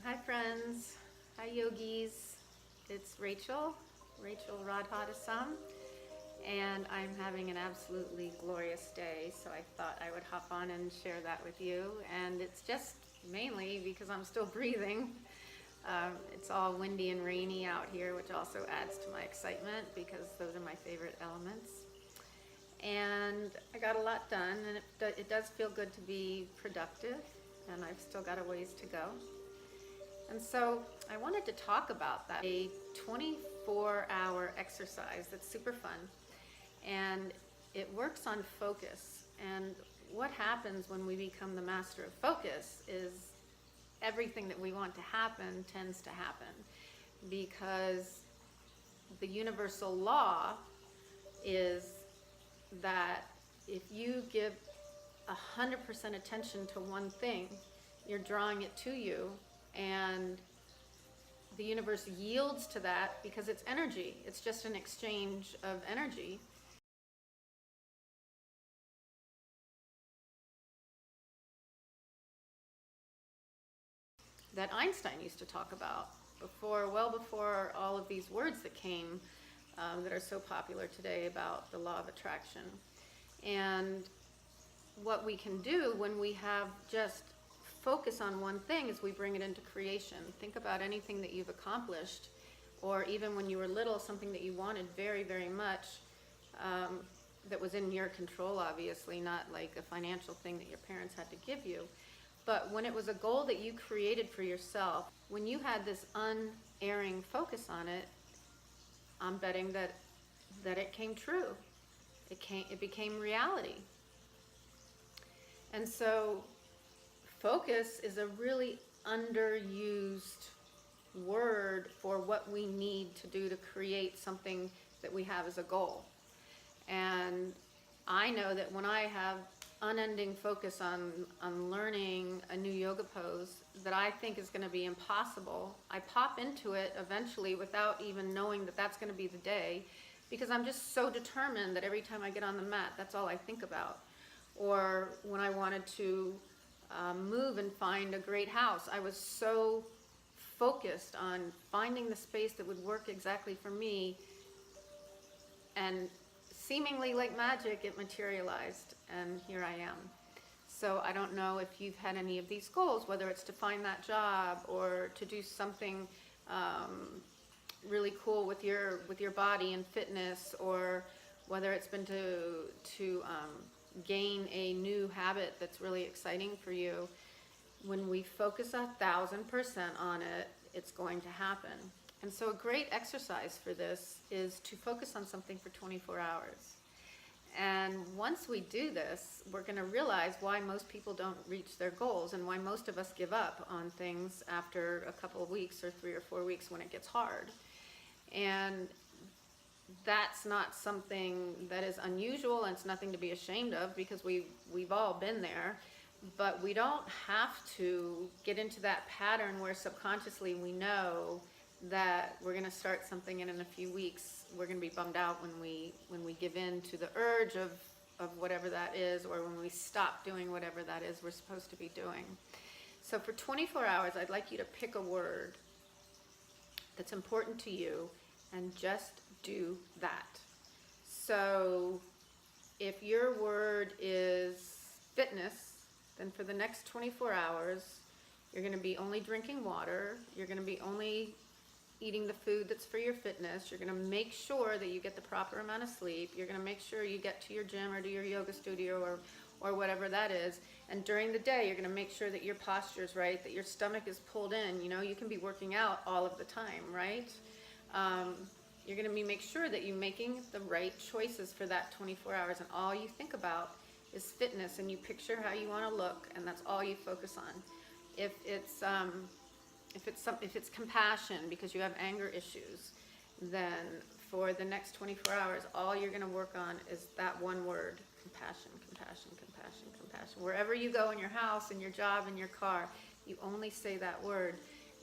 Hi friends, hi yogis. It's Rachel Radhadasam, and I'm having an absolutely glorious day, so I thought I would hop on and share that with you. And it's just mainly because I'm still breathing. It's all windy and rainy out here, which also adds to my excitement because those are my favorite elements. And I got a lot done, and it does feel good to be productive, and I've still got a ways to go. And so I wanted to talk about that, a 24-hour exercise that's super fun, and it works on focus. And what happens when we become the master of focus is everything that we want to happen tends to happen, because the universal law is that if you give 100% attention to one thing, you're drawing it to you, and the universe yields to that because it's energy. It's just an exchange of energy. That Einstein used to talk about well before all of these words that came that are so popular today about the law of attraction. And what we can do when we have just focus on one thing is we bring it into creation. Think about anything that you've accomplished, or even when you were little, something that you wanted very, very much, that was in your control, obviously, not like a financial thing that your parents had to give you. But when it was a goal that you created for yourself, when you had this unerring focus on it, I'm betting that it came true. It became reality. And so focus is a really underused word for what we need to do to create something that we have as a goal. And I know that when I have unending focus on learning a new yoga pose that I think is going to be impossible, I pop into it eventually without even knowing that that's going to be the day, because I'm just so determined that every time I get on the mat, that's all I think about. Or when I wanted to move and find a great house, I was so focused on finding the space that would work exactly for me, and seemingly like magic, it materialized, and here I am. So I don't know if you've had any of these goals, whether it's to find that job or to do something really cool with your body and fitness, or whether it's been to gain a new habit that's really exciting for you. When we focus 1,000% on it, it's going to happen. And so a great exercise for this is to focus on something for 24 hours. And once we do this, we're going to realize why most people don't reach their goals, and why most of us give up on things after a couple of weeks or 3 or 4 weeks when it gets hard. And that's not something that is unusual, and it's nothing to be ashamed of, because we've all been there. But we don't have to get into that pattern where subconsciously we know that we're going to start something, and in a few weeks we're going to be bummed out when we give in to the urge of whatever that is, or when we stop doing whatever that is we're supposed to be doing. So for 24 hours, I'd like you to pick a word that's important to you and just do that. So if your word is fitness, then for the next 24 hours, you're going to be only drinking water. You're going to be only eating the food that's for your fitness. You're going to make sure that you get the proper amount of sleep. You're going to make sure you get to your gym or to your yoga studio or whatever that is. And during the day, you're going to make sure that your posture is right, that your stomach is pulled in. You know, you can be working out all of the time, right? You're going to make sure that you're making the right choices for that 24 hours, and all you think about is fitness, and you picture how you want to look, and that's all you focus on. If it's compassion because you have anger issues, then for the next 24 hours, all you're going to work on is that one word: compassion, compassion, compassion, compassion. Wherever you go, in your house, in your job, in your car, you only say that word,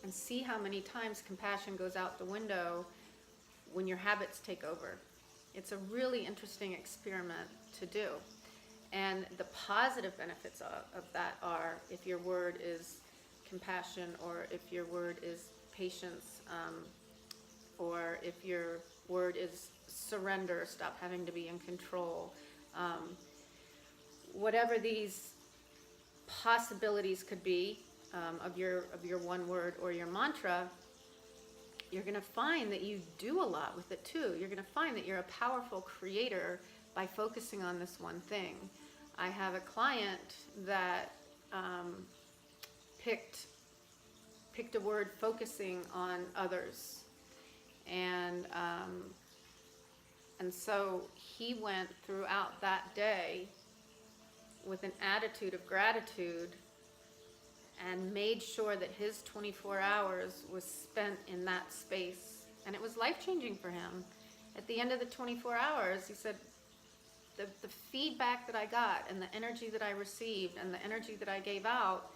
and see how many times compassion goes out the window when your habits take over. It's a really interesting experiment to do. And the positive benefits of that are, if your word is compassion, or if your word is patience, or if your word is surrender, stop having to be in control. Whatever these possibilities could be, of your one word or your mantra, you're going to find that you do a lot with it too. You're going to find that you're a powerful creator by focusing on this one thing. I have a client that picked a word focusing on others, and so he went throughout that day with an attitude of gratitude and made sure that his 24 hours was spent in that space. And it was life-changing for him. At the end of the 24 hours, he said, the feedback that I got and the energy that I received and the energy that I gave out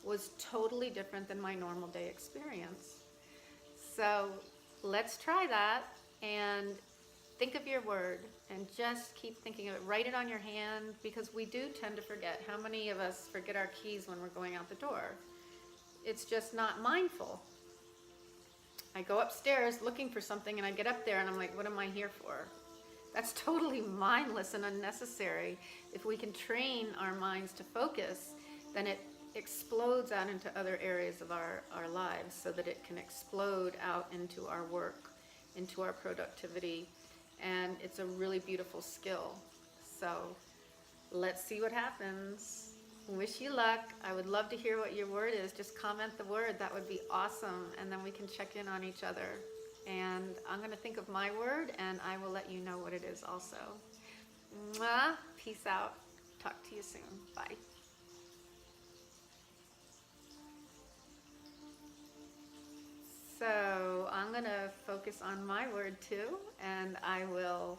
was totally different than my normal day experience. So let's try that, and think of your word and just keep thinking of it. Write it on your hand, because we do tend to forget. How many of us forget our keys when we're going out the door? It's just not mindful. I go upstairs looking for something and I get up there and I'm like, what am I here for? That's totally mindless and unnecessary. If we can train our minds to focus, then it explodes out into other areas of our lives, so that it can explode out into our work, into our productivity, and it's a really beautiful skill. So let's see what happens. Wish you luck. I would love to hear what your word is. Just comment the word. That would be awesome, and then we can check in on each other. And I'm going to think of my word, and I will let you know what it is also. Mwah. Peace out. Talk to you soon. Bye. So I'm going to focus on my word too, and I will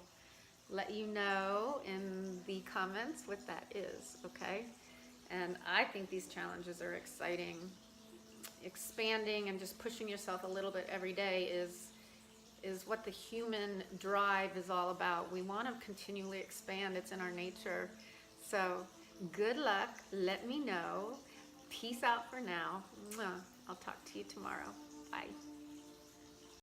let you know in the comments what that is, okay? And I think these challenges are exciting. Expanding and just pushing yourself a little bit every day is what the human drive is all about. We want to continually expand. It's in our nature. So good luck. Let me know. Peace out for now. Mwah. I'll talk to you tomorrow. Bye.